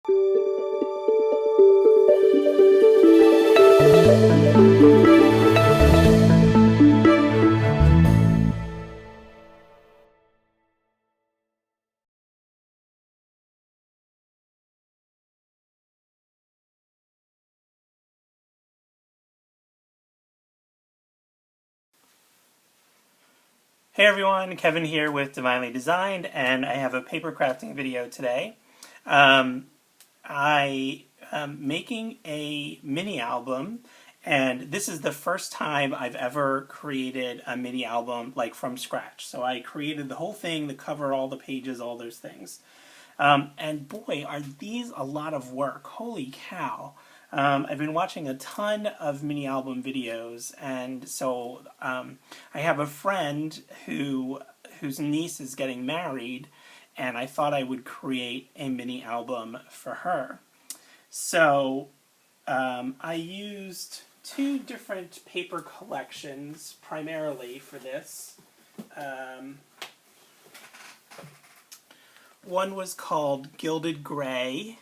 Hey everyone, Kevin here with Divinely Designed, and I have a paper crafting video today. I am making a mini album, and this is the first time I've ever created a mini album like from scratch. So I created the whole thing, the cover, all the pages, all those things. And boy, are these a lot of work. Holy cow. I've been watching a ton of mini album videos, and so I have a friend whose niece is getting married, and I thought I would create a mini album for her. So I used two different paper collections primarily for this. One was called Gilded Gray,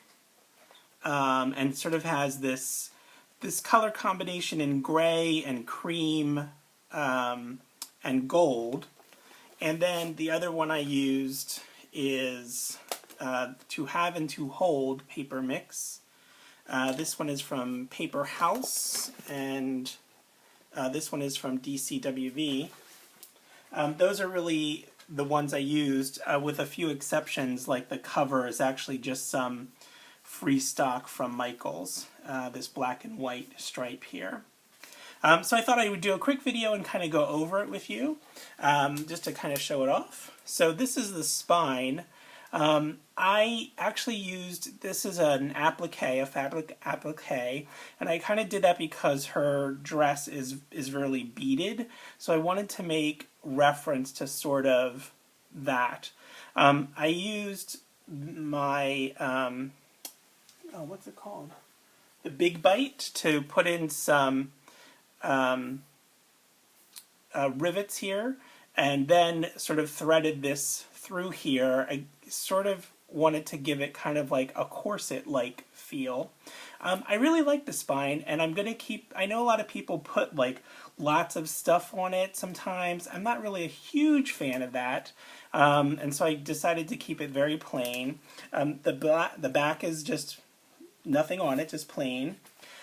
and sort of has this color combination in gray and cream and gold. And then the other one I used is To Have and To Hold paper mix. This one is from Paper House, and this one is from DCWV. Those are really the ones I used, with a few exceptions, like the cover is actually just some free stock from Michaels, this black and white stripe here. So I thought I would do a quick video and kind of go over it with you, just to kind of show it off. So this is the spine. I actually used, this is an applique, a fabric applique, and I kind of did that because her dress is really beaded, so I wanted to make reference to sort of that. I used my, what's it called? The Big Bite to put in some rivets here, and then sort of threaded this through here. I sort of wanted to give it kind of like a corset-like feel. I really like the spine, and I'm going to keep, I know a lot of people put like lots of stuff on it sometimes. I'm not really a huge fan of that, and so I decided to keep it very plain. The back is just nothing on it, just plain.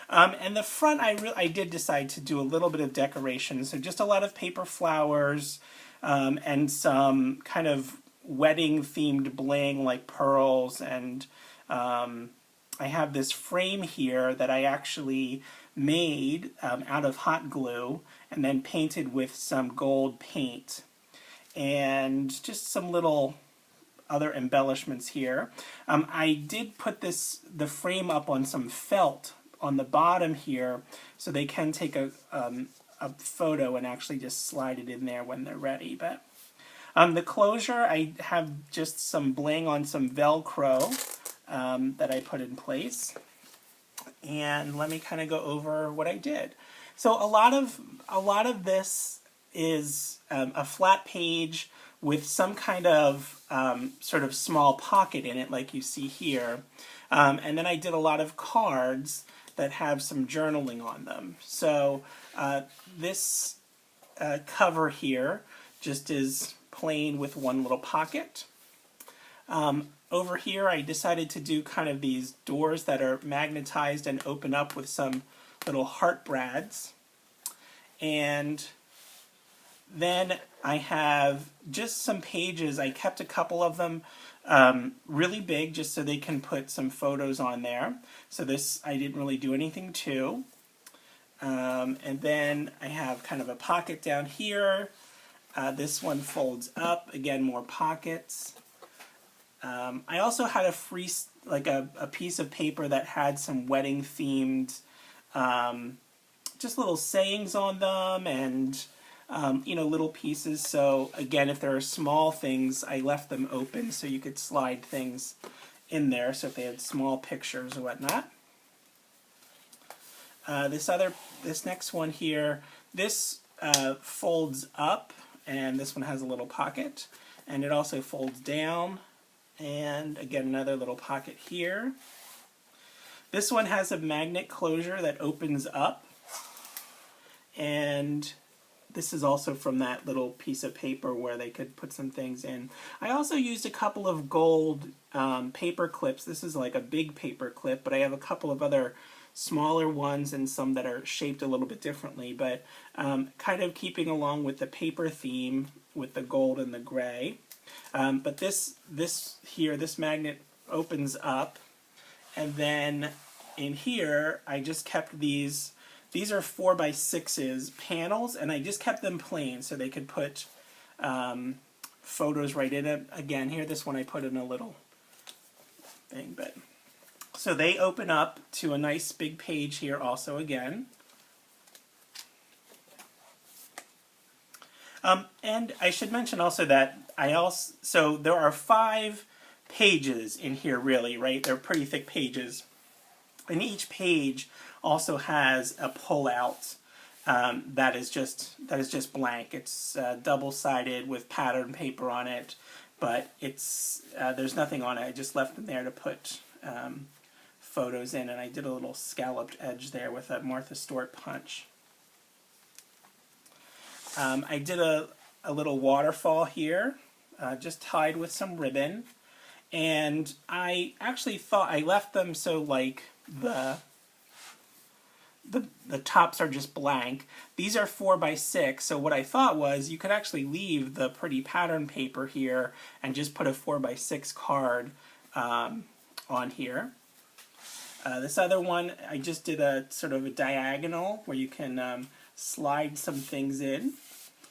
And the front, I did decide to do a little bit of decoration, so just a lot of paper flowers, and some kind of wedding-themed bling like pearls, and I have this frame here that I actually made out of hot glue and then painted with some gold paint, and just some little other embellishments here. I did put the frame up on some felt on the bottom here, so they can take a photo and actually just slide it in there when they're ready. But the closure, I have just some bling on some Velcro that I put in place. And let me kind of go over what I did. So a lot of this is a flat page with some kind of sort of small pocket in it, like you see here. And then I did a lot of cards that have some journaling on them. So this cover here just is plain with one little pocket. Over here I decided to do kind of these doors that are magnetized and open up with some little heart brads. And then I have just some pages. I kept a couple of them really big just so they can put some photos on there. So this I didn't really do anything to. And then I have kind of a pocket down here. This one folds up. Again, more pockets. I also had a free, like a piece of paper that had some wedding themed, just little sayings on them, and you know, little pieces. So again, if there are small things, I left them open so you could slide things in there. So if they had small pictures or whatnot. This next one here, this folds up, and this one has a little pocket, and it also folds down, and again another little pocket here. This one has a magnet closure that opens up, and this is also from that little piece of paper where they could put some things in. I also used a couple of gold paper clips. This is like a big paper clip, but I have a couple of other smaller ones and some that are shaped a little bit differently, but kind of keeping along with the paper theme with the gold and the gray. But this magnet opens up, and then in here I just kept these. These are 4x6s panels, and I just kept them plain so they could put photos right in it. Again, here, this one I put in a little thing, but so they open up to a nice big page here also again. And I should mention also that so there are 5 pages in here really, right? They're pretty thick pages. And each page also has a pull-out that is just blank. It's double-sided with pattern paper on it, but it's there's nothing on it. I just left them there to put photos in, and I did a little scalloped edge there with a Martha Stewart punch. I did a little waterfall here, just tied with some ribbon, and I actually thought I left them so like the tops are just blank. These are 4x6, so what I thought was you could actually leave the pretty pattern paper here and just put a 4x6 card on here. This other one, I just did a sort of a diagonal where you can slide some things in.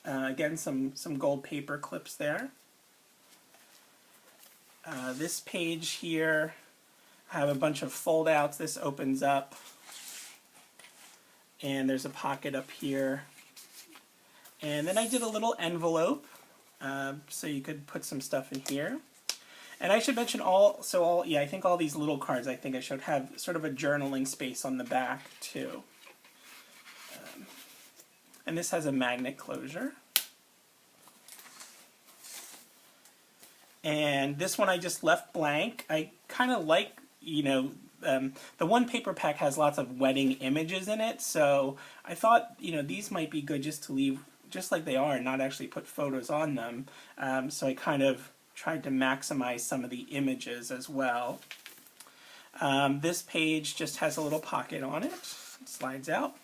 Again, some gold paper clips there. This page here, I have a bunch of fold-outs. This opens up, and there's a pocket up here. And then I did a little envelope, so you could put some stuff in here. And I should mention I think all these little cards I think I should have sort of a journaling space on the back too. And this has a magnet closure. And this one I just left blank. I kind of like, the one paper pack has lots of wedding images in it, so I thought, these might be good just to leave just like they are and not actually put photos on them. So I kind of tried to maximize some of the images as well. This page just has a little pocket on it. It slides out.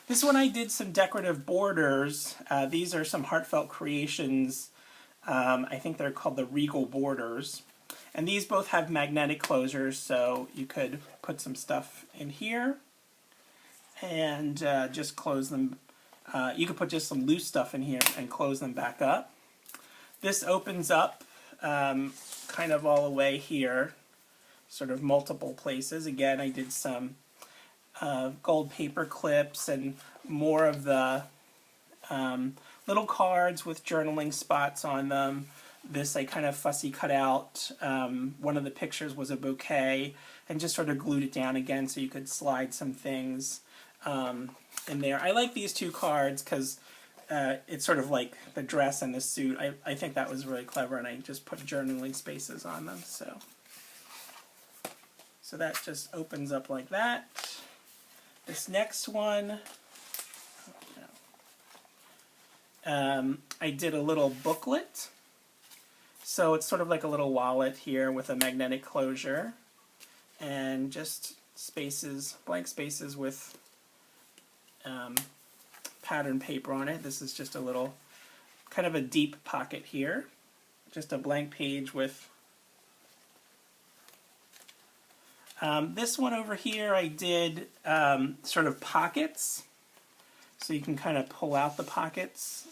This one I did some decorative borders. These are some Heartfelt Creations. I think they're called the Regal Borders. And these both have magnetic closures, so you could put some stuff in here and just close them. You could put just some loose stuff in here and close them back up. This opens up kind of all the way here, sort of multiple places. Again, I did some gold paper clips and more of the little cards with journaling spots on them. This I kind of fussy cut out. One of the pictures was a bouquet and just sort of glued it down again so you could slide some things in there. I like these 2 cards because it's sort of like the dress and the suit. I think that was really clever, and I just put journaling spaces on them. So that just opens up like that. This next one, I did a little booklet. So it's sort of like a little wallet here with a magnetic closure and just spaces, blank spaces with pattern paper on it. This is just a little, kind of a deep pocket here. Just a blank page with this one over here I did sort of pockets. So you can kind of pull out the pockets.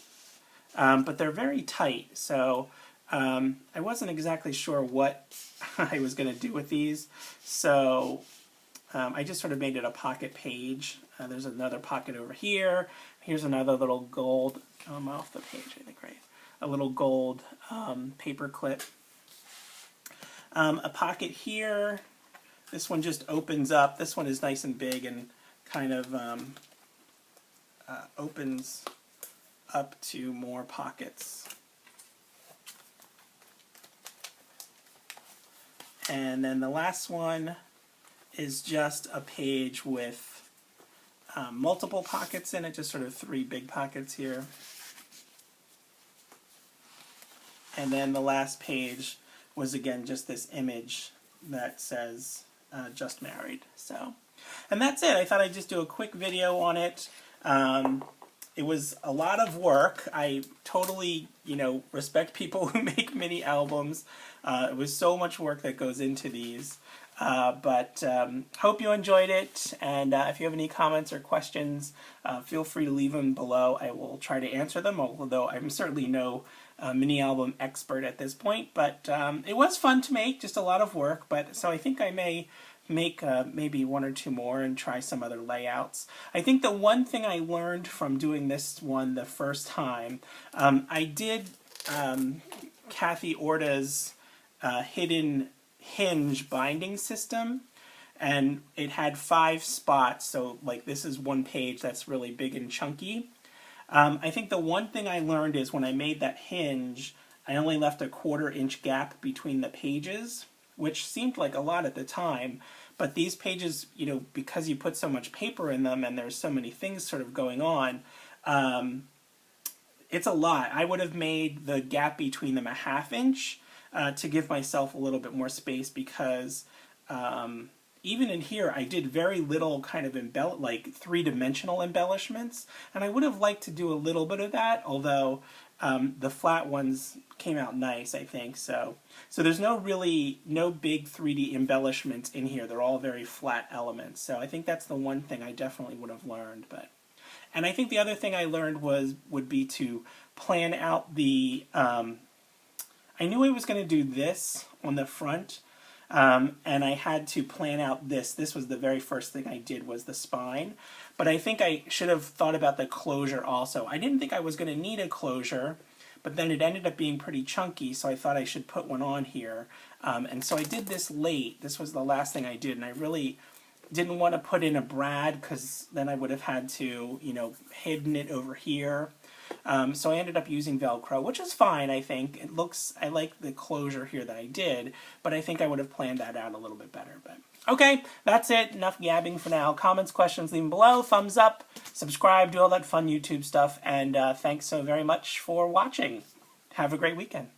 But they're very tight, so I wasn't exactly sure what I was going to do with these, so I just sort of made it a pocket page. There's another pocket over here. Here's another little gold, I'm off the page, I think, right? A little gold paper clip. A pocket here. This one just opens up. This one is nice and big and kind of opens up to more pockets. And then the last one is just a page with multiple pockets in it, just sort of 3 big pockets here. And then the last page was again just this image that says just married. So, and that's it. I thought I'd just do a quick video on it. It was a lot of work. I totally, respect people who make mini albums. It was so much work that goes into these. But hope you enjoyed it, and if you have any comments or questions, feel free to leave them below. I will try to answer them, although I'm certainly no mini album expert at this point. But it was fun to make, just a lot of work. But so I think I may make maybe 1 or 2 more and try some other layouts. I think the one thing I learned from doing this one the first time, I did Kathy Orta's hidden hinge binding system, and it had 5 spots, so like this is one page that's really big and chunky. I think the one thing I learned is when I made that hinge, I only left a 1/4 inch gap between the pages, which seemed like a lot at the time, but these pages, because you put so much paper in them and there's so many things sort of going on, it's a lot. I would have made the gap between them a 1/2 inch to give myself a little bit more space, because even in here I did very little kind of like 3-dimensional embellishments, and I would have liked to do a little bit of that, although the flat ones came out nice, I think. So there's no big 3D embellishments in here. They're all very flat elements. So I think that's the one thing I definitely would have learned. And I think the other thing I learned would be to plan out the I knew I was going to do this on the front, and I had to plan out this. This was the very first thing I did, was the spine. But I think I should have thought about the closure also. I didn't think I was going to need a closure, but then it ended up being pretty chunky, so I thought I should put one on here. And so I did this late. This was the last thing I did, and I really didn't want to put in a brad, because then I would have had to, hidden it over here. So I ended up using Velcro, which is fine, I think. I like the closure here that I did, but I think I would have planned that out a little bit better. But okay, that's it. Enough gabbing for now. Comments, questions, leave them below. Thumbs up, subscribe, do all that fun YouTube stuff, and thanks so very much for watching. Have a great weekend.